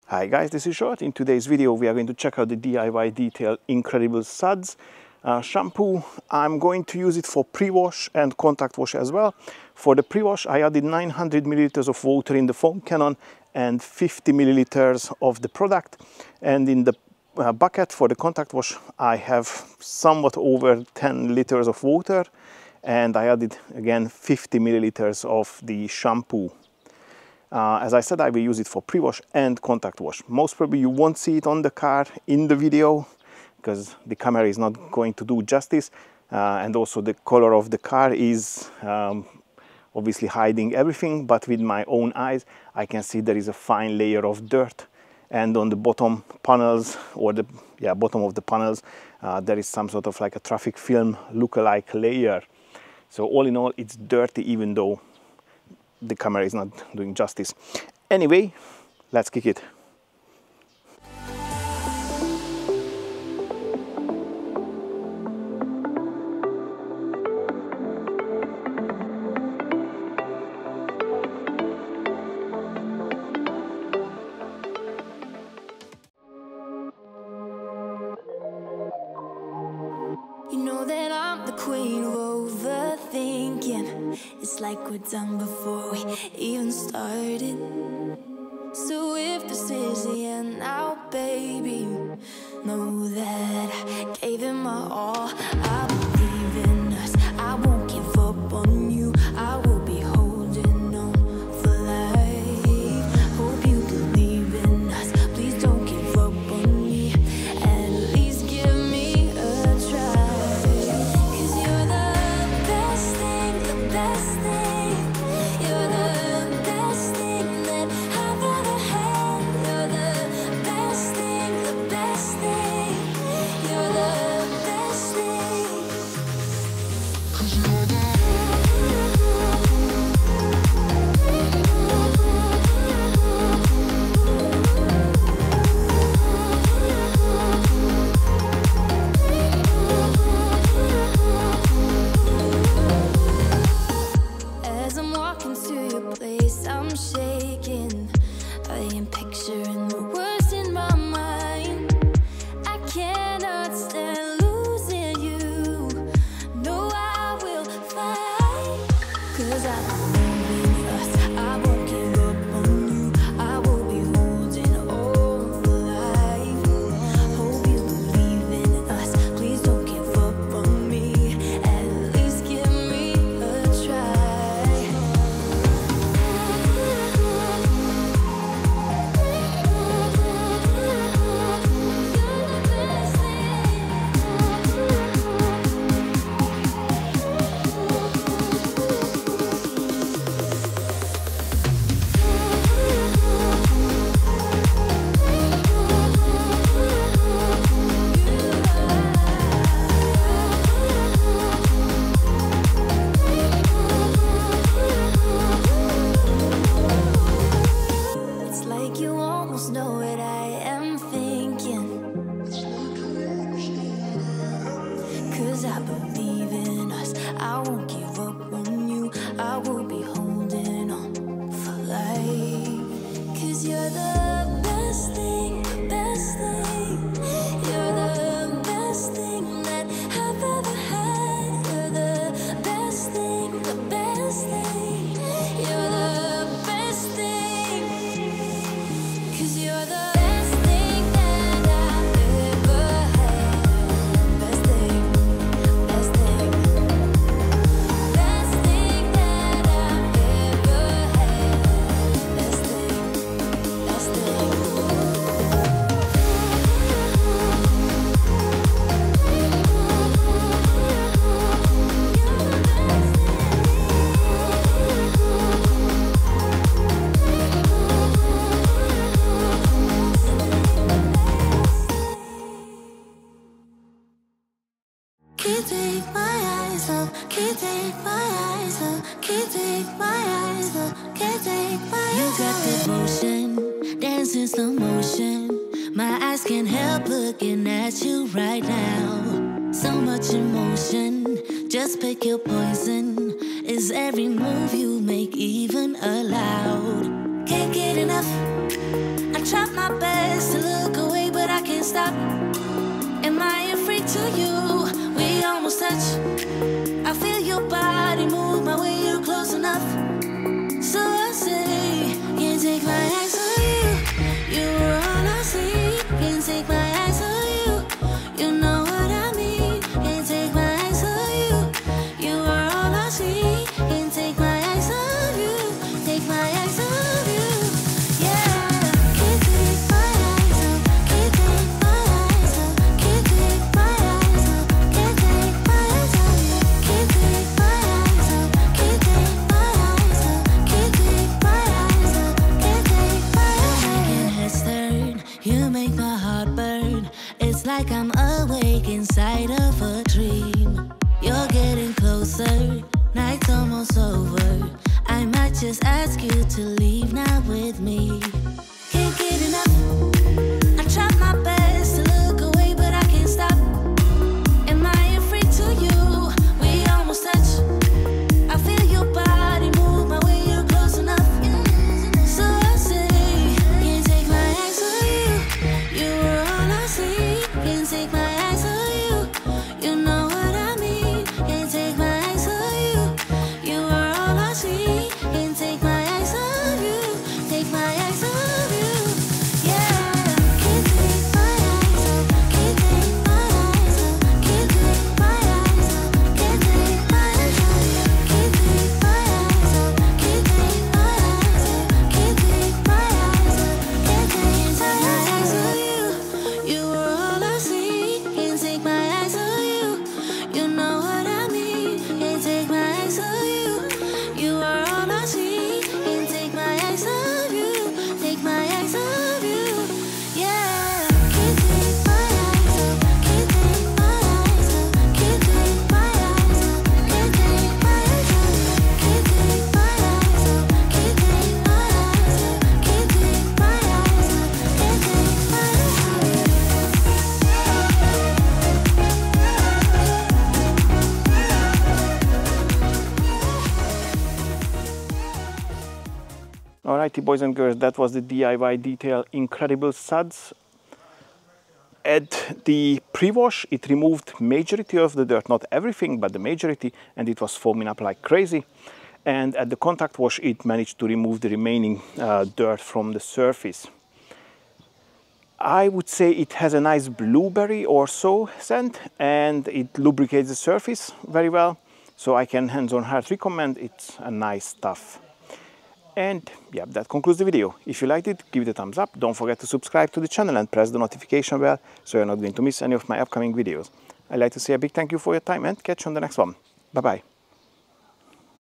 Hi guys, this is Short. In today's video we are going to check out the DIY Detail Incredible Suds shampoo. I'm going to use it for pre-wash and contact wash as well. For the pre-wash I added 900 milliliters of water in the foam cannon and 50 milliliters of the product, and in the bucket for the contact wash I have somewhat over 10 liters of water, and I added again 50 milliliters of the shampoo. As I said, I will use it for pre-wash and contact wash. Most probably you won't see it on the car in the video because the camera is not going to do justice, and also the color of the car is obviously hiding everything, but with my own eyes I can see there is a fine layer of dirt, and on the bottom panels, or the bottom of the panels, there is some sort of like a traffic film look-alike layer. So all in all it's dirty, even though the camera is not doing justice. Anyway, let's kick it. You know that I'm the queen of overthinking. It's like we're done before we even started. So if this is the end now, baby, know that I gave it my all. I believe in us, I won't give up on you. I will be holding on for life. Hope you believe in us, please don't give up on me. At least give me a try. Cause you're the best thing, the best thing. You're the best thing that I've ever had. You're the best thing, the best thing. You're the best thing. Cause you're the As I'm walking to your place, I'm shaking. I am picturing the words in my mind. I cannot stand losing you. No, I will fight. Cause I believe in us, I won't give up on you. I will be holding on for life. Hope you believe in us, please don't give up on me. At least give me a try. It's like you almost know what I am thinking. Cause I believe in us, I won't give up on you. I will be holding on for life. Cause you're the best thing, the best thing. You're the best thing that I've ever had. You're the best thing, the best thing. You're the best thing. Cause you're the best thing that I've ever had. Best thing, best thing. Best thing that I've ever had. Best thing, best thing. Can't take my eyes off, can't take my eyes off, can't take my eyes off, can't take my eyes off. You got devotion, dancing slow motion. My eyes can't help looking at you right now. So much emotion, just pick your poison. Is every move you make even allowed? Can't get enough, I try my best. stop. Am I afraid to you? We almost touch. I feel your body move my way, you're close enough. So I say, can't take my eyes on you. You were all I see. Can't take my eyes on you. You know what I mean. Can't take my eyes on you. You were all I see. Can't take my eyes on you. Take my eyes on you. Yeah. Can't take my eyes on. Can't take my eyes on. Can't take my eyes on. Can't take my eyes on you. Can't take my eyes on. Can't take my eyes on. Can't take my eyes on. Can't take my eyes on. Making heads turn. You make my heart burn. It's like I'm awake inside of a dream. You're getting closer. Night's almost over. I might just ask you to leave now with me. Can't get enough. I try my best to look away, but I can't stop. Am I afraid to you? We almost touch. I feel your body move my way, you're close enough. So I say, can't take my eyes on you. You were all I see. Can't take my eyes on you. You know what I mean. Can't take my eyes on you. You were all I see. Can't take my eyes on you. Take my eyes on you. Yeah. Can't take my eyes on. Can't take my eyes on. Can't take my eyes on. Can't take my eyes on you. Can't take my eyes on. Can't take my eyes on. Can't take my eyes on. Can't take my eyes on you. You were all I see. Can't take my eyes on you. You know what I mean. Can't take my eyes on you. You are all I see. Can't take my eyes on you. Take my eyes on you. Yeah. Can't take my eyes on. Can't take my eyes on. Can't take my eyes on. Can't take my eyes on you. Can't take my eyes on. Can't take my eyes on. Can't take my eyes on. Can't take my eyes on you. Alrighty, boys and girls, that was the DIY Detail Incredible Suds. At the pre-wash, it removed majority of the dirt, not everything, but the majority, and it was foaming up like crazy. And at the contact wash, it managed to remove the remaining dirt from the surface. I would say it has a nice blueberry or so scent, and it lubricates the surface very well. So I can hands-on heart recommend. It's a nice stuff. And yeah, that concludes the video. If you liked it, give it a thumbs up. Don't forget to subscribe to the channel and press the notification bell so you're not going to miss any of my upcoming videos. I'd like to say a big thank you for your time and catch you on the next one. Bye bye.